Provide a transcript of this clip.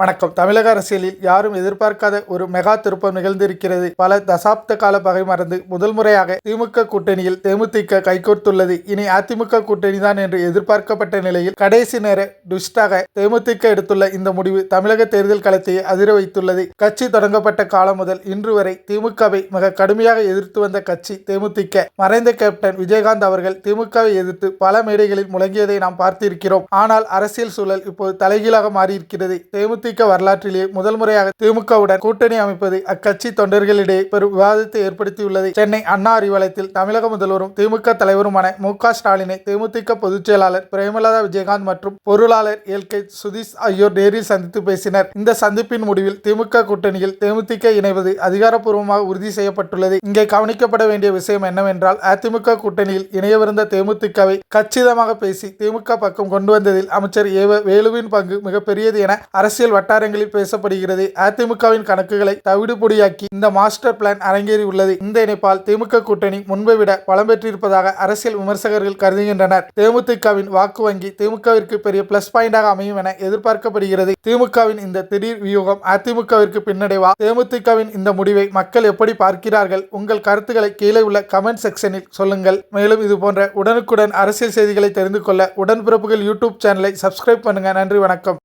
வணக்கம். தமிழக அரசியலில் யாரும் எதிர்பார்க்காத ஒரு மெகா திருப்பம் நிகழ்ந்திருக்கிறது. பல தசாப்த கால பகை மறந்து முதல் முறையாக திமுக கூட்டணியில் தேமுதிக கைகோர்த்துள்ளது. இனி அதிமுக கூட்டணி தான் என்று எதிர்பார்க்கப்பட்ட நிலையில் கடைசி நேர ட்விஸ்டாக தேமுதிக எடுத்துள்ள இந்த முடிவு தமிழக தேர்தல் களத்தையே அதிர வைத்துள்ளது. கட்சி தொடங்கப்பட்ட காலம் முதல் இன்று வரை திமுகவை மிக கடுமையாக எதிர்த்து வந்த கட்சி தேமுதிக. மறைந்த கேப்டன் விஜயகாந்த் அவர்கள் திமுகவை எதிர்த்து பல மேடைகளில் முழங்கியதை நாம் பார்த்திருக்கிறோம். ஆனால் அரசியல் சூழல் இப்போது தலைகீழாக மாறியிருக்கிறது. தேமுதிக வரலாற்றிலேயே முதல் முறையாக திமுகவுடன் கூட்டணி அமைப்பது அக்கட்சி தொண்டர்களிடையே பெரும் விவாதத்தை ஏற்படுத்தியுள்ளது. சென்னை அண்ணா அறிவாலயத்தில் தமிழக முதல்வரும் திமுக தலைவருமான மு.க. ஸ்டாலினை தேமுதிக பொதுச் செயலாளர் பிரேமலதா விஜயகாந்த் மற்றும் பொருளாளர் எல்.கே. சுதீஷ் ஆகியோர் நேரில் சந்தித்து பேசினர். இந்த சந்திப்பின் முடிவில் திமுக கூட்டணியில் தேமுதிக இணைவது அதிகாரப்பூர்வமாக உறுதி செய்யப்பட்டுள்ளது. இங்கே கவனிக்கப்பட வேண்டிய விஷயம் என்னவென்றால், அதிமுக கூட்டணியில் இணையவிருந்த தேமுதிகவை கச்சிதமாக பேசி திமுக பக்கம் கொண்டு வந்ததில் அமைச்சர் வேலுவின் பங்கு மிகப்பெரியது என அரசியல் வட்டாரங்களில் பேசப்படுகிறது. அதிமுகவின் கணக்குகளை தவிடுபொடியாக்கி இந்த மாஸ்டர் பிளான் அரங்கேறியுள்ளது. இந்த இணைப்பால் திமுக கூட்டணி முன்பை விட பலம் பெற்றிருப்பதாக அரசியல் விமர்சகர்கள் கருதுகின்றனர். தேமுதிகவின் வாக்கு வங்கி திமுகவிற்கு பெரிய பிளஸ் பாயிண்டாக அமையும் என எதிர்பார்க்கப்படுகிறது. திமுகவின் இந்த திடீர் வியூகம் அதிமுகவிற்கு பின்னடைவா? தேமுதிகவின் இந்த முடிவை மக்கள் எப்படி பார்க்கிறார்கள்? உங்கள் கருத்துக்களை கீழே உள்ள கமெண்ட் செக்ஷனில் சொல்லுங்கள். மேலும் இது போன்ற உடனுக்குடன் அரசியல் செய்திகளை தெரிந்து கொள்ள உடன்பிறப்புகள் யூடியூப் சேனலை சப்ஸ்கிரைப் பண்ணுங்க. நன்றி, வணக்கம்.